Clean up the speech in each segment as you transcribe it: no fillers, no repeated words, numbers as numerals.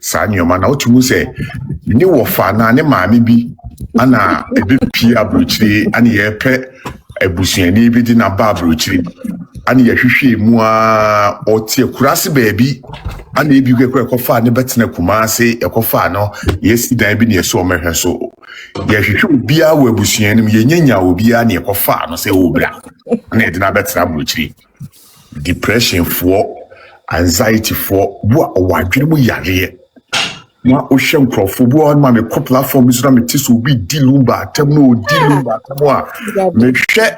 Sanyoma na otumu say ni wofa na ne maame bi ana ebe pia abrochiri ana ye pe ebusuani bi di na ba abrochiri ana ye hwehwe mu a otie kurase baabi ana ebi kwekwa ne betena kumase ekofa no yesi dan bi ne yeso omehwe so ye hwehwe bia wo ebusuani mu ye nyanya obi a ne ekofa no se obra na e di na betena abrochiri depression for anxiety for wo wadwene mu yare na o hwe nkrofo on ma me ko platform so na me tiso bi di Lumba atem no di Lumba atem a me hwe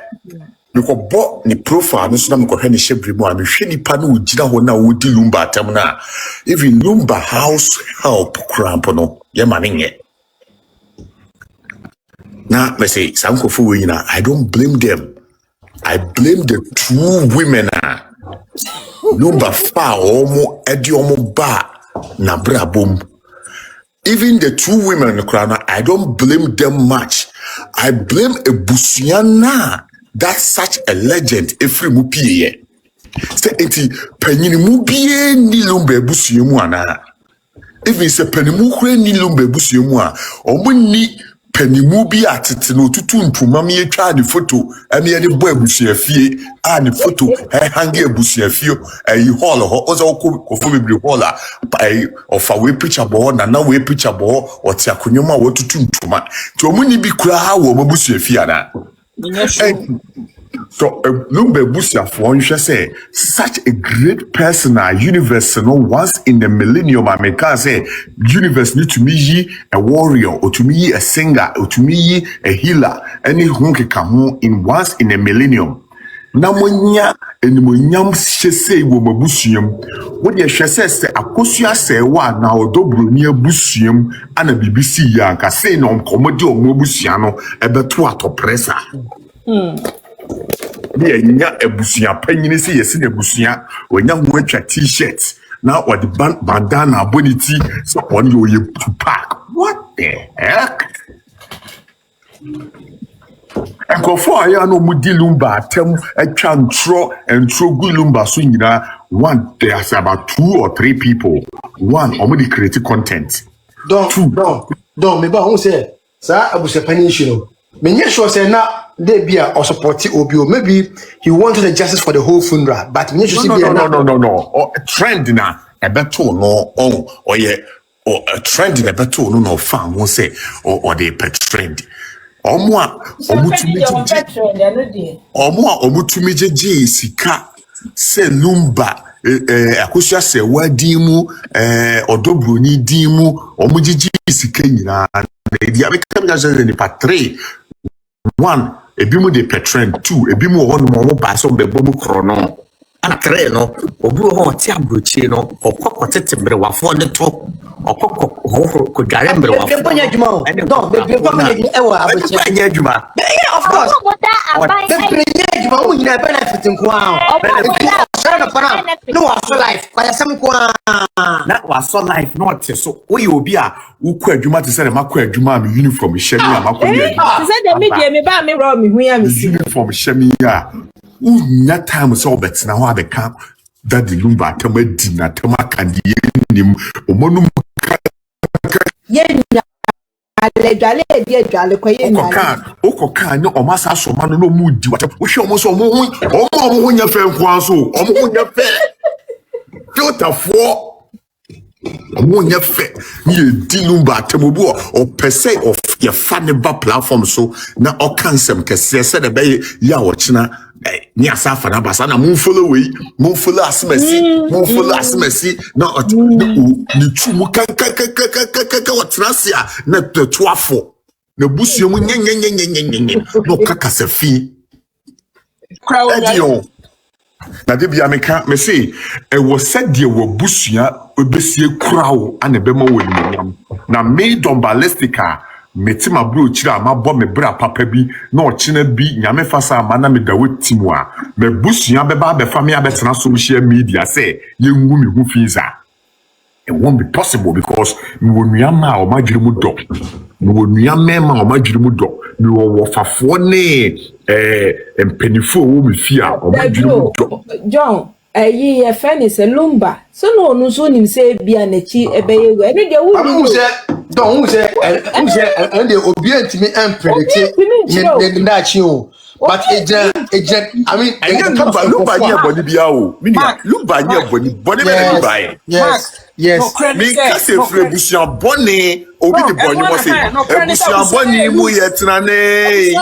me ko bo ni profile so na me ko hwe ni hyebre mu a me hwe nipa na o gira ho na o di Lumba atem na even Lumba house help cramp no ye ma nye na me say sankofo we nyina I don't blame them. I blame the two women Lumba fa omo edi omo ba na brabom. Even the two women in the crown, I don't blame them much. I blame a Busiana. That's such a legend. Every mupie. Say enti penini mubie ni Lumba Busiemu ana. Even say penimu kure ni Lumba Busiemu a. Omo ni penimu bi atete no tutu ntuma me etwa the photo. Emi ene bo Abusiafie. Ah the photo. Hangi Abusiafie. Hall ho. Oza ko bebre hall a. Ofa we picture bo na we picture bo oti akonyoma wo tutu ntuma ti omuni bi kura ha wo Abusiafie ana. So Lumba Akosua nhwe say such a great person universe no once in the millennium I can say universe need to me a warrior or to me a singer or to me a healer any who can come in once in a millennium. Namonya enimonyam hyese wo mabusuam wo de hwese se Akosua Serwaa na odo Bronii abusuam ana BBC ya nka sei no komodi o mabusua no ebeto atopressa ne nya abusua panyini se yesi na abusua onya ho atwa t-shirt na o de bandana boniti so on yo ye to pack. What the heck? Nkofo aya no mudi Lumba atem atwa ntro gu Lumba so nyina one there's about 2 or 3 people one omudi create content don't me ba who say sa abusapani issue no me nye sure say na dey bia or support obio maybe he wanted the justice for the whole funeral but me nye sure no trend na ebeto no a trend na ebeto no fan won say or the trend omutumi jeje sika se Lumba Akosua Serwaa dimu odo Bronii dimu omujiji sika nyina dia bekam gaje ni patre 1 ebimu de trend 2 ebimu ho no ba so bebo mu krono ana tre no obi ho ti abrochi no okoko tetembre wafo ne to okoko ho ko dare mbre wafo anya adwuma don't be ewa abrochi anya adwuma of course be adwuma wo nyina benefit nko a no waso life kwaya sam ko na waso life no te so wo ye obi a wo ko adwuma te se na makọ adwuma me uniform hyemi a makọ adwuma te se de me ba me ro me hu ya me uniform hyemi a unya time so betina ho abeka that the Lumba atama di na atama kandi nim omonum yenya aledale di edwale ko yenya okoka ni omasa soma no mu di wata wo hwe omo so omo nya fe nkwa so omo nya fe filterfo omo nya fe ni di Lumba atama bu o pese of your faneba platform so na o kansem kese se de be ya wo china ni asafa na basa na mun follow asimasi na ni tumu kan watrasia na twafo na busu mu nyenyenyenyenyenyen no kakasa fi edio na de bia meka me say e wo sadie wo busua obesie krawo ana bema wo ni na me Donbalistic metima bro chira mabọ me bra papa bi na ochina bi nyame fasa amana me da wetimu a me busua beba befa me abetena social media say yengu me hu fiza. It won't be possible because we will nyama o majirimu do we will nyama o majirimu do we will wafafo ne empenifo wo me fia o majirimu do John Ye friend is a Lumba. So no soon him say be an echi ebeye we. No dey who say don't who say and the obedient me and predict it. But I mean, Lumba nye boni biya o. Lumba nye boni be yes. Me kase fre busian boni obi de boni mo se. Busian boni mu yetina ne.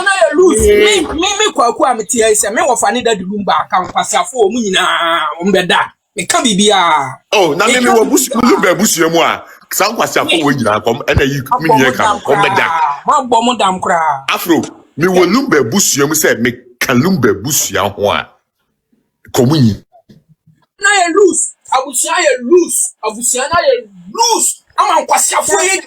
Me kwaku ameti ai se me wo fa ne da Lumba aka Nkwasiafo mu nyina ombeda. Me ka bibia. Oh, na me wo Lumba busian mu a. San Nkwasiafo wo nyina kom ena yi mi nye ka ombeda. Ma bo mo dam kra. Afro me wo Lumba busian say me kan Lumba busian ho a komunyi na ye lose abusia ye lose abusia na ye lose ama Nkwasiafo ye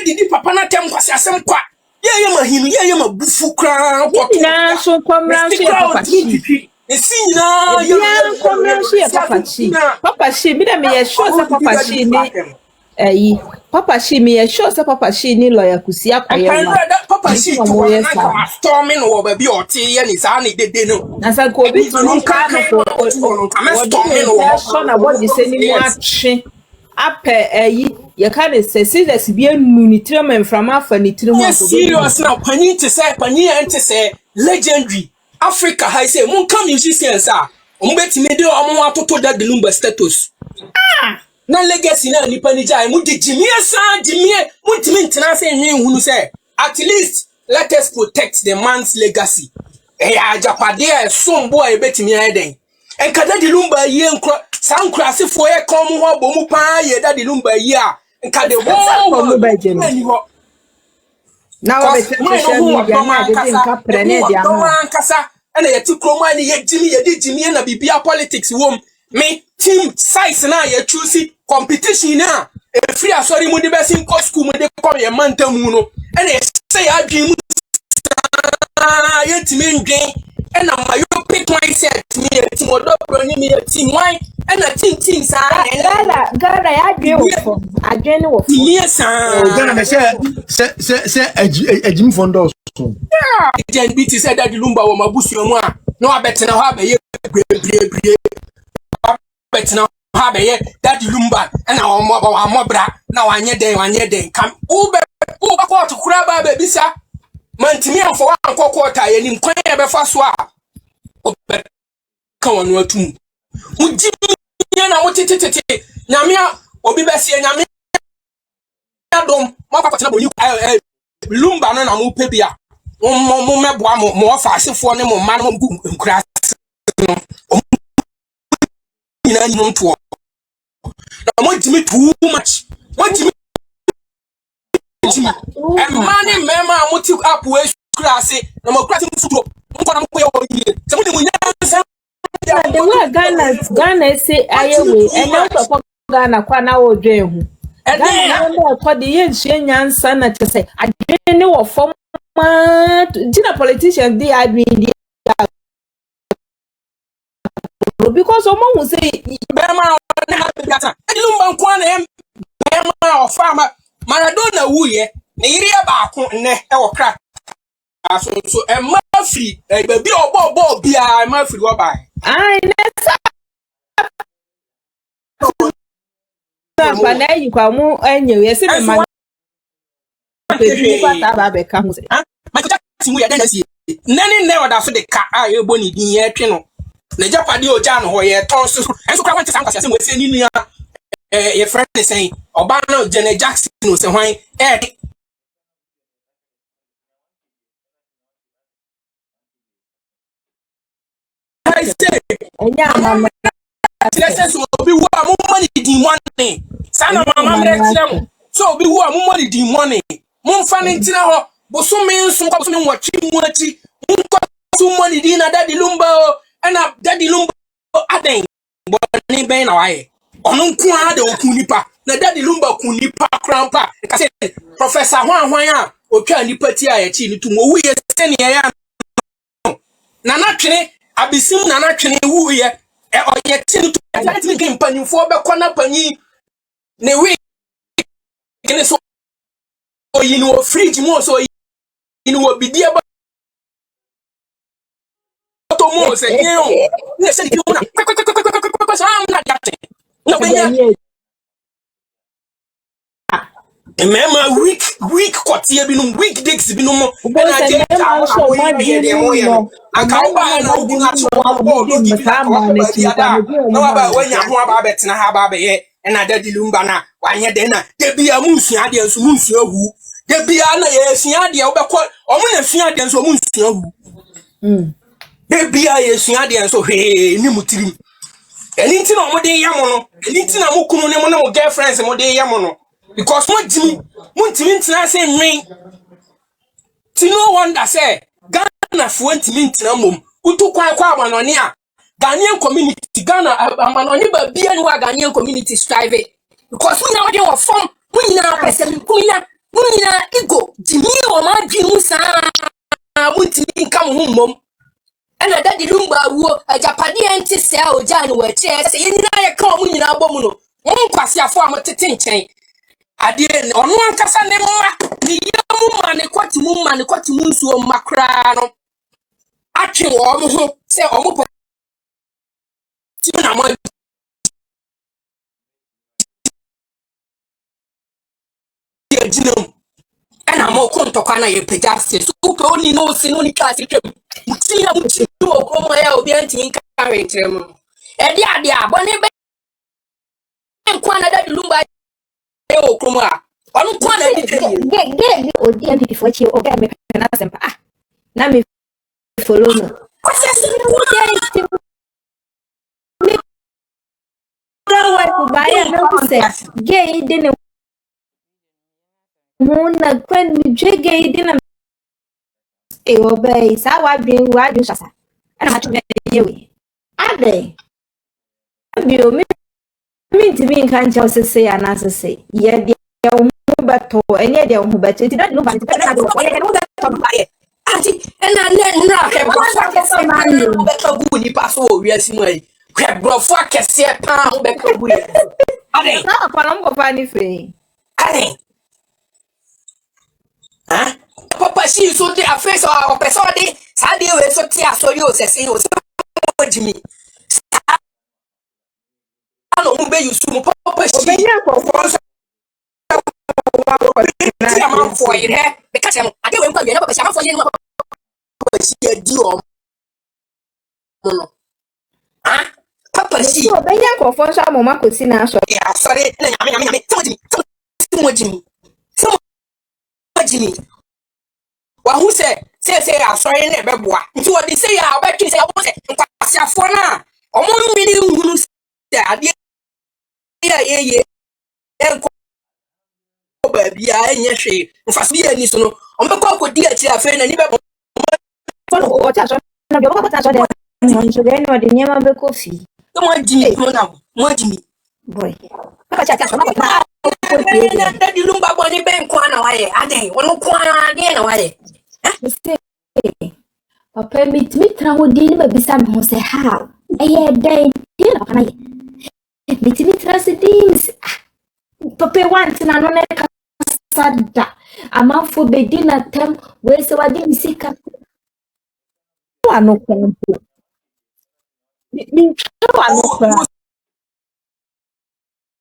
didi papa na tem Nkwasiasem kwa ye mahinu ye mabufu kra ko na so kwamran so ye papa chi esina ye kwamran so ye papa chi bi da me ye sure say papa chi ni Papa she me a sure say Papa she ni lawyer kusia kwaye ma. Papa she to na storming wo ba bi oti ye ni sa ni dede no. Na sa ko bi to no ka no ko storming wo. So na what you say ni mu atwe. Ape ye ka ne say serious bi anu ni tirem from afa ni tirem ko. Serious na pani te say legendary Africa high say mun come musicians a mo betime de o mo atoto da Lumba status. Na legacy na nipa ni jai mu di jimie san jimie mu ntimi ntena se hwen hunu se at least let us protect the man's legacy ya japade e sombo e betimi eden enkada di Lumba yi enkro san krasefo e kom ho bomu pa ye da di Lumba yi a enkade wo mu ba je na wo be social media na de nka prene dia no ankasa ena yeti kroma ni ye jimie na bibia politics wom me team size na ye choose competition na e free asori mu de besin ko school mu de come ye mantamu no e na say adwin mu ye timi ndwen e na mayo pick mindset me team odo Bronii me team why e na team sa Gana ya dwe wo adwen ni wo yes Gana me say ajim fondo so gen BT said that Lumba wo mabusu mu a no abetena ho abaye brie betena ha beye that Lumba and our mobra now anye den kam ube ko to kura ba be bisa mantimi amfo an kokota ye nim kwan ye be fa so a obe kan wonu atum uji na motitititi nyame a obi be se nyame adom mo kwatena boni Lumba no na mo pe bia mo meboa mo fa asefo ne mo ma no mo nkura no ina ni nto na mo timi too much mo timi e mani mema mo ti up we class na mo class futo mo na mo ye o ye se mo de mo nyansa the way Ghana say ayewe e na to Ghana kwa na wo dwen hu Ghana na ko de ye nhye nyansa na te say adwen ni wo fom ma tina politician dey admin because omo hu say bema na ha gata Lumba kwa na bema of farmer Maradona wuye na yiri ba ko nne e wo kra aso so e ma free e ba bi obo bia e ma free wo ba ai nessa na yi kwa mu enye ye se me ma pe kwa ta ba be ka hu se ma ko ta mu ya den si nani ne oda so de ka a ye boni din ye twe no na Ghpagetv o ja no ho ye ton so enso kwa wanti san kwase mo se ni nua ye friend say oba no Janet Jackson no se hwan I say enya mama let's be who am money di money sana mama mreklem so be who am money di money mun fane ntina ho boso me nso kwa boso me nwatwi mu achi mun kwa so money di na daddy Lumba na daddy Lumba aden boni ben na waye onu nku a de okun nipa na daddy Lumba kun nipa krampa ka say professor hwan a otwa nipa ti a ye chi ni tum owu ye sene ya na na twene abisim na na twene wu ye e oye ti ni tum let me game panifo be kona pani ne we kene so oyi ni wo fridge mo so oyi ni wo bidie ba to mo se yen o ne se di mo na No, when you remember week quartier binum week dicks binum and I did and Kauba and open at one board looking like the other. No, about when you're more about it and have and I did the Lumbana, one year dinner. There be a moose, ideas, moose, who there be a Siadia or when a Siadians or moose. There be a Siadians or hey, Nimutim. Anything on Mode Yamono, anything on Mukuno, girlfriends and Mode Yamono. Because what Jimmy, saying ring. To no one that say, Ghana fluent mint number, who took quite Manonia, Ghanaian community, Ghana, Manoniba, be and Ghanaian community striving. Because we now have form, we now person, we now ego, Jimmy or my Jimusa, wouldn't come home. And I daddy Lumba, a Ghpagetv cell, Jan, where chairs, and I come in our bomuno. Nkwasiafo amotetin chen ade ono ankasa ne mma ne yamu ma ne kwati mu nsuo makra no atwe wo mo ho se o mo ti na mo ye jinam ana mo kontokwa na ye pejase so ko ni no si no ni class twem muti na muti o ko mo ya obi anti nka rentrem e dia dia abone be nkwana da Lumba o kuma onu kwana ge odi ampi for chi o ga me na sempa ah na me follow no wa baya no kuse ge idene muna kwen mi ge idene e obey sa wa bin wa ju sasa ana ma tube yewe ade bi o mi ntimi nka ncha osese ya na asese ye de hu beto enye de hu beto ti don't know but na do ye hu beto bae ati na na ke brofo akese ma hu beto gu ni paso o wiasi mu ai ke brofo akese pa hu beto gu ye ade na pa na mo fa ni fe ade ha papa si so de afese o person de sa de we so ti aso yo sese yo jimi no mbe yusu mo papa shi obenya ko for am for it he because am ade we nkwa bi na papa shi am for you no papa shi adi o no ah papa shi obenya ko for so am ma ko si na so ya sorry na nyame timojimi wa hu se sorry na beboa nti wo de say ya obetwi say wo se Nkwasiafo na omo nwiri nhunu se ade ye enko baby anya hwe mfaso ye ni so no ombekọ akodi achi afa na ni be follow o ta so na be ko ta so de mo so de no de nyama be ko fi mo jimi mo jimi boy papa cha so na ko na di Lumba boni be nko na waye ade wono ko ade na waye papa mitmitra ho di ni ba bisa mo se how eye dai ti na kana ye mitmitra se things papa want na no na sada amafo be di na tem we se wa di misika wa no konto mi wa no konto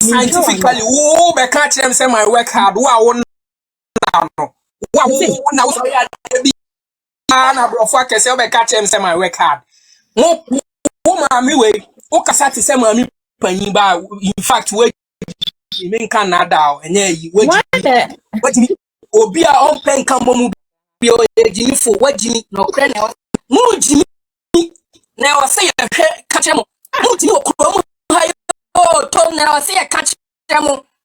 scientifically wo be catch them say my work hard wa wo na no wa wo na wo ya bi na brofo akese wo be catch them say my work hard wo maami we wo kasa ti say maami panyin ba in fact we me nka na da enye yi wajimi obi a on pen kan mo mu bi o ejimi fo wajimi no kre na mu jimi na o say ya hwe catch mo mu jimi okro mo hayo oh, Tom now say a catch them.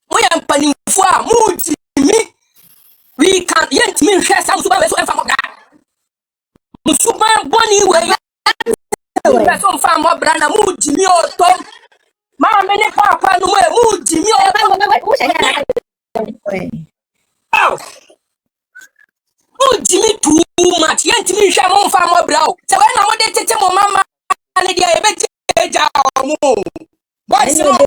We am panning for mood me. We can't yet me share some super from that. Super Bronii way. Some farm more brand mood me or Tom. Mamma many papa no mood me or mood me too much. Yet me share more farm more brow. So when I want to tell my mama and the job. Boys now,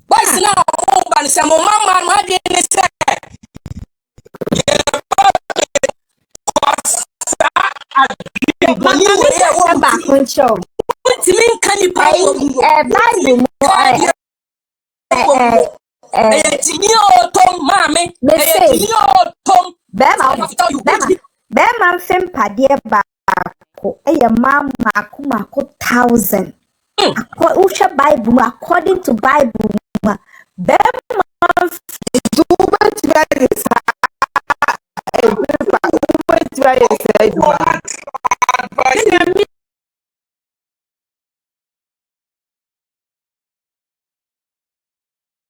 boys now, but some mama, my dear, Timin can you power? Bible Tinio Tom, mammy, Tinio Tom, Bema fem padie baako eye mam mako 1,000. Usha Bible according to Bible bema